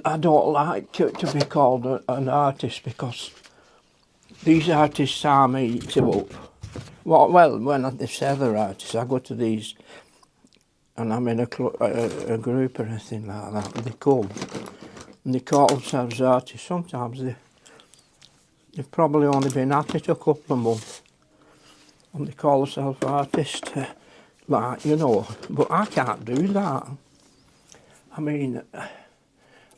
I don't like to be called an artist, because these artists are me to up. Well, when they say they're artists, I go to these and I'm in a group or anything like that, and they come and they call themselves artists. Sometimes they've probably only been at it a couple of months and they call themselves artists, like, you know, but I can't do that. I mean,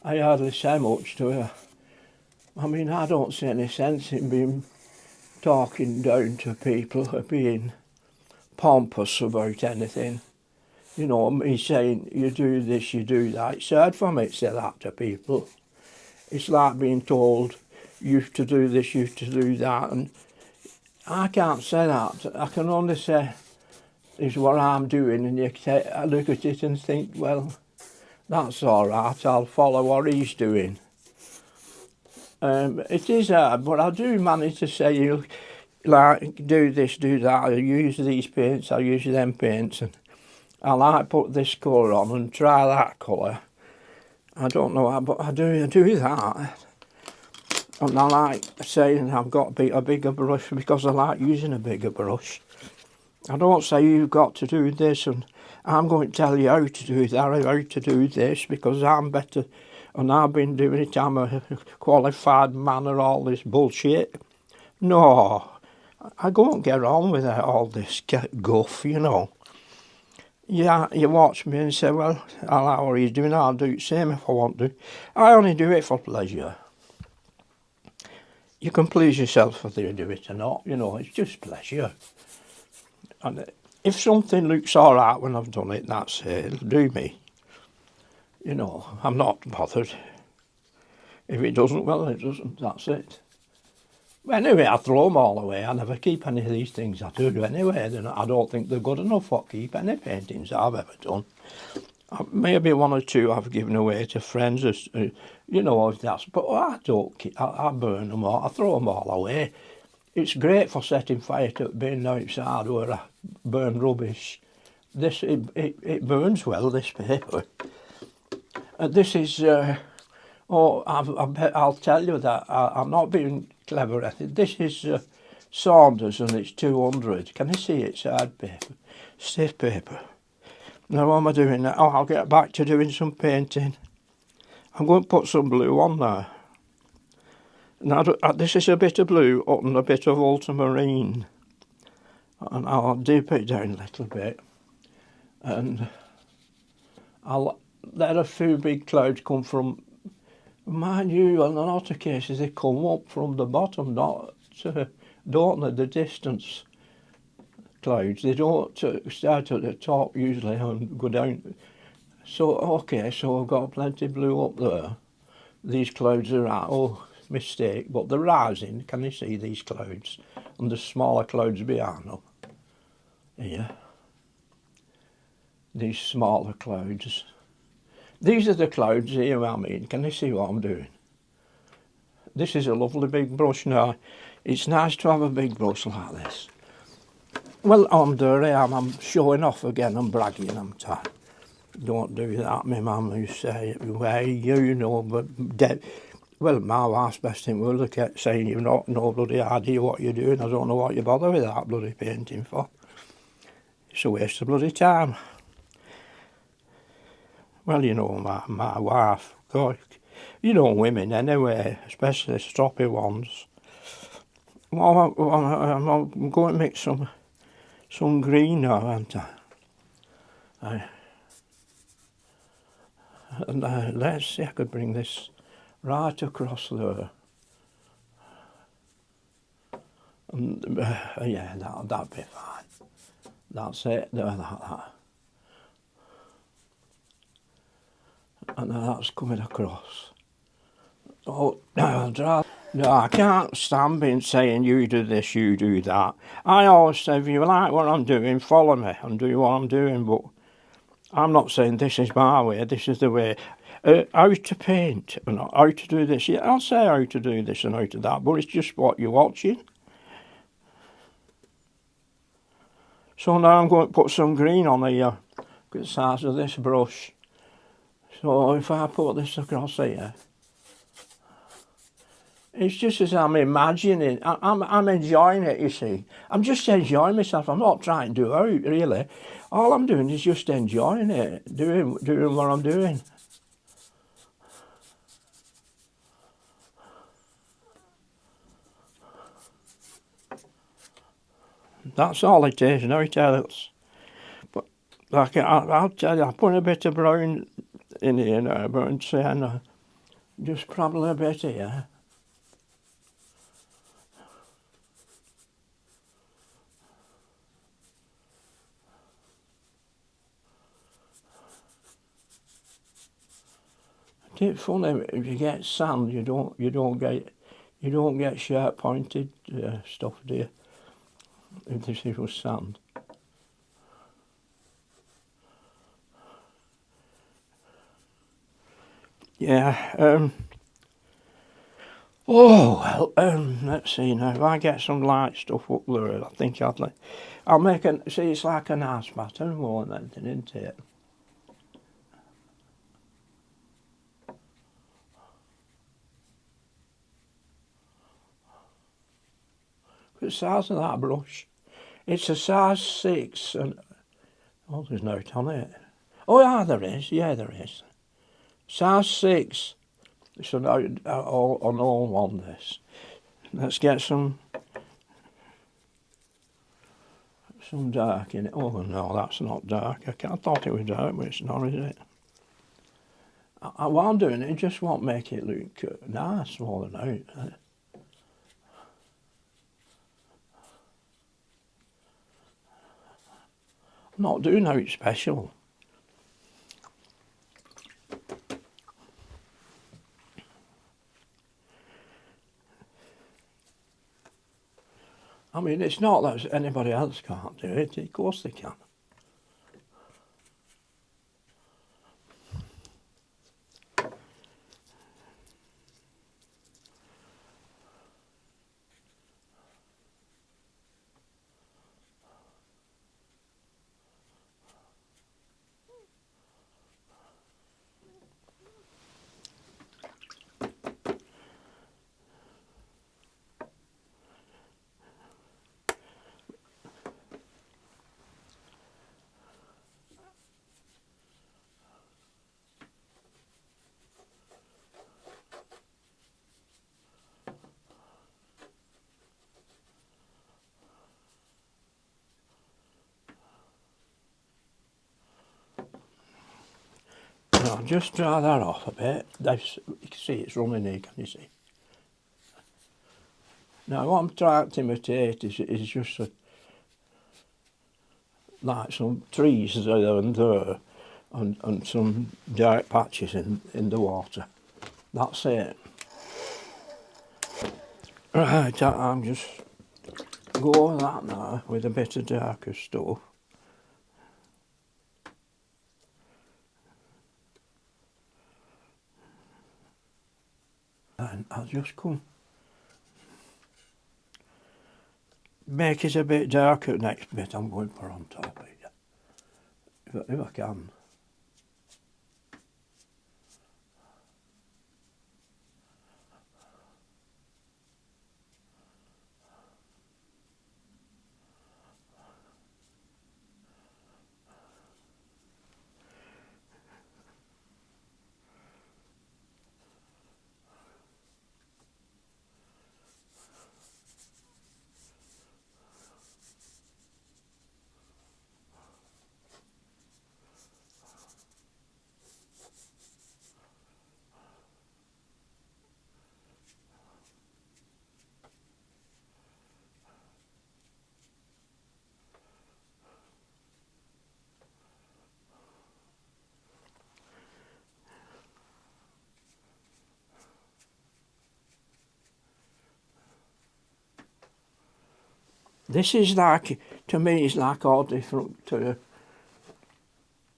I hardly say much to her. I mean, I don't see any sense in being talking down to people or being pompous about anything. You know, me saying, you do this, you do that. It's hard for me to say that to people. It's like being told, you have to do this, you have to do that. And I can't say that. I can only say, is what I'm doing. And I look at it and think, well, that's all right, I'll follow what he's doing. It is hard, but I do manage to say, you know, like, do this, do that, I use these paints, I use them paints, and I like put this colour on and try that colour. I don't know how, but I do that. And I like saying I've got a bigger brush, because I like using a bigger brush. I don't say you've got to do this and I'm going to tell you how to do that or how to do this because I'm better and I've been doing it, I'm a qualified man or all this bullshit. No, I won't get on with all this guff, you know. Yeah, you watch me and say, well, I like what he's doing, I'll do the same if I want to. I only do it for pleasure. You can please yourself whether you do it or not, you know, it's just pleasure. And if something looks all right when I've done it, that's it, it'll do me. You know, I'm not bothered. If it doesn't, well, it doesn't, that's it. Anyway, I throw them all away. I never keep any of these things I do anyway. I don't think they're good enough for keep any paintings I've ever done. Maybe one or two I've given away to friends, you know, that's, but I don't keep, I burn them all, I throw them all away. It's great for setting fire to being outside where I burn rubbish. This, it burns well, this paper. This is, I'll tell you that, I'm not being clever at it. This is Saunders and it's 200. Can you see it's hard paper, stiff paper. Now what am I doing now? Oh, I'll get back to doing some painting. I'm going to put some blue on there. Now this is a bit of blue and a bit of ultramarine. And I'll dip it down a little bit. And I'll let a few big clouds come from, mind you, in a lot of cases they come up from the bottom, don't they, the distance clouds. They don't start at the top usually and go down. So, okay, so I've got plenty of blue up there. These clouds are out, oh, mistake, but they're rising. Can you see these clouds? And the smaller clouds behind them. Here. These smaller clouds. These are the clouds here, I mean. Can you see what I'm doing? This is a lovely big brush now. It's nice to have a big brush like this. Well, I'm dirty, I'm showing off again, I'm bragging, I'm tired. Don't do that, my mum used to say, well, you know, but well, my wife's best in the world, I kept saying, you've not no bloody idea what you're doing, I don't know what you bother with that bloody painting for. It's a waste of bloody time. Well, you know, my wife, God, you know women anyway, especially stroppy ones. Well, I'm going to mix some green now, aren't I? And let's see, I could bring this right across there. And yeah, that'd be fine. That's it, there, that. And that's coming across. Oh, no, I can't stand being saying you do this, you do that. I always say, if you like what I'm doing, follow me and do what I'm doing, but I'm not saying this is my way, this is the way. How to paint, and how to do this. Yeah, I'll say how to do this and how to that, but it's just what you're watching. So now I'm going to put some green on here, the size of this brush. So if I put this across here, it's just as I'm imagining. I'm enjoying it, you see. I'm just enjoying myself. I'm not trying to do out, really. All I'm doing is just enjoying it, doing what I'm doing. That's all it is, nothing else. But like I'll tell you, I put a bit of brown in here now, brown sienna. Just probably a bit here. It's funny, if you get sand, you don't get sharp pointed stuff, do you? If this was sand. Yeah. Oh well. Let's see now. If I get some light stuff up there, I think I'll make an. See, it's like a nice pattern more than anything, isn't it? The size of that brush. It's a size 6, and oh, there's no on it. Oh, yeah, there is. Yeah, there is. Size 6. So now on all one this. Let's get some dark in it. Oh no, that's not dark. I thought it was dark, but it's not, is it? What I'm doing, it just won't make it look nice more than out. I'm not doing out special. I mean, it's not that anybody else can't do it. Of course they can. Now, just dry that off a bit. You can see it's running here, can you see? Now, what I'm trying to imitate is just like some trees there and there, and some dark patches in the water. That's it. Right, I'm just going that now with a bit of darker stuff. And I'll just come make it a bit darker next bit I'm going to put on top of it. If I can. This is like, to me, it's like all different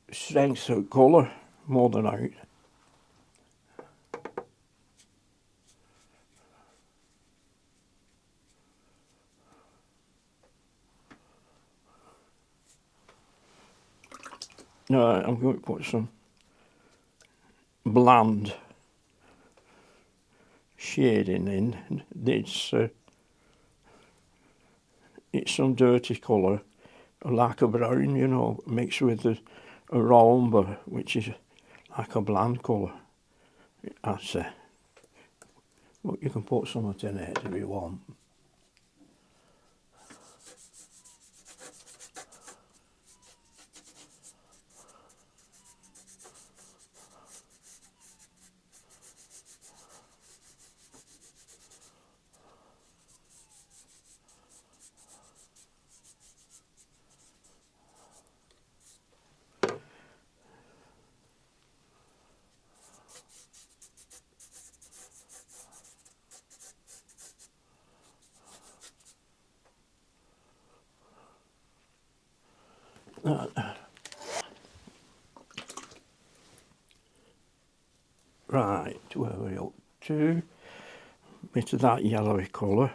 strengths of colour more than out. No, I'm going to put some bland shading in. It's some dirty colour, like a brown, you know, mixed with a raw umber, which is like a bland colour, I'd say. But you can put something in it if you want. Right, where are we up to? Bit of that yellowy colour.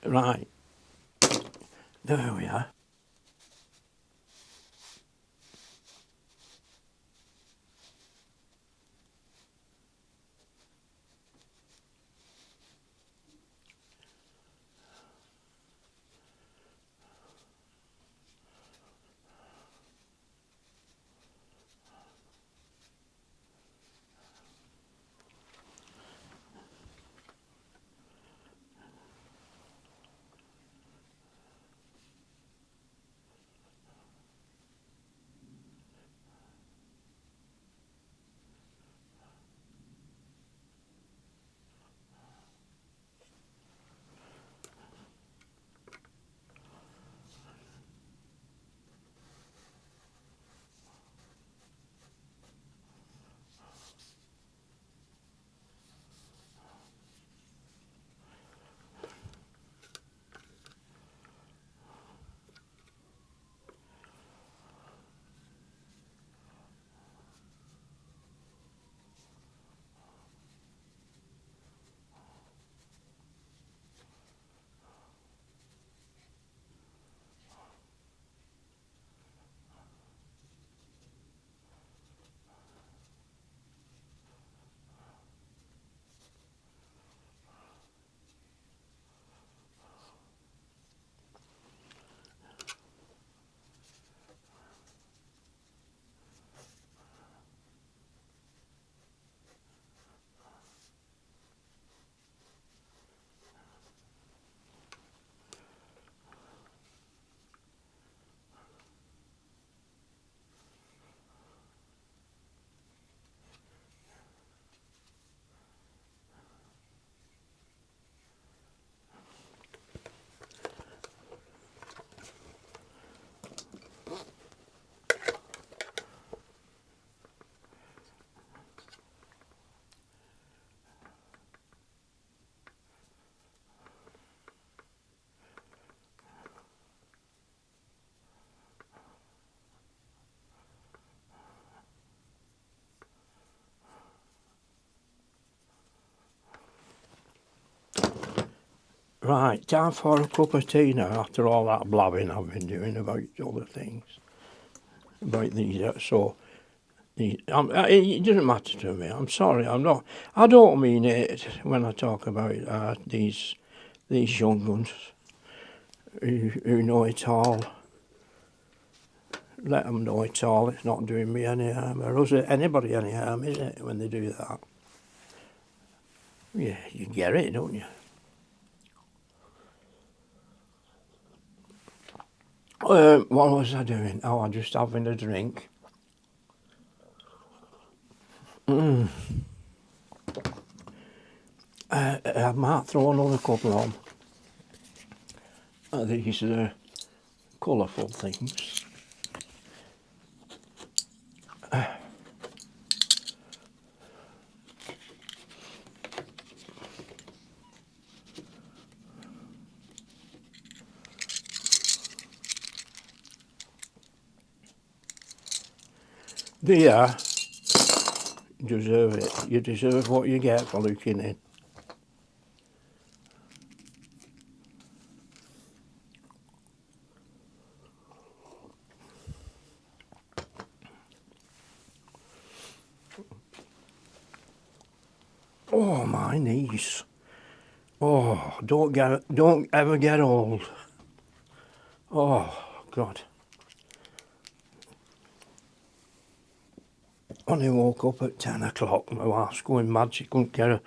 Right, there we are. Right, time for a cup of tea now after all that blabbing I've been doing about other things. About these, so it doesn't matter to me. I'm sorry, I'm not. I don't mean it when I talk about these young ones who know it all. Let them know it all. It's not doing me any harm, or does it anybody any harm, is it, when they do that? Yeah, you get it, don't you? What was I doing? Oh, I'm just having a drink. I might throw another couple on. These colourful things. Dear, you deserve it. You deserve what you get for looking in. Oh, my knees. Oh, don't ever get old. Oh, God. Only woke up at 10 o'clock. My wife's going mad. She couldn't get her.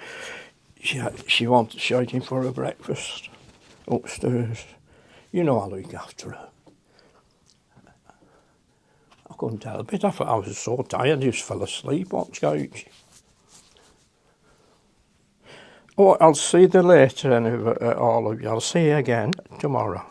She wanted shouting for her breakfast upstairs. You know I look after her. I couldn't help it. I thought I was so tired. I just fell asleep on the couch. Oh, I'll see you later, all of you. I'll see you again tomorrow.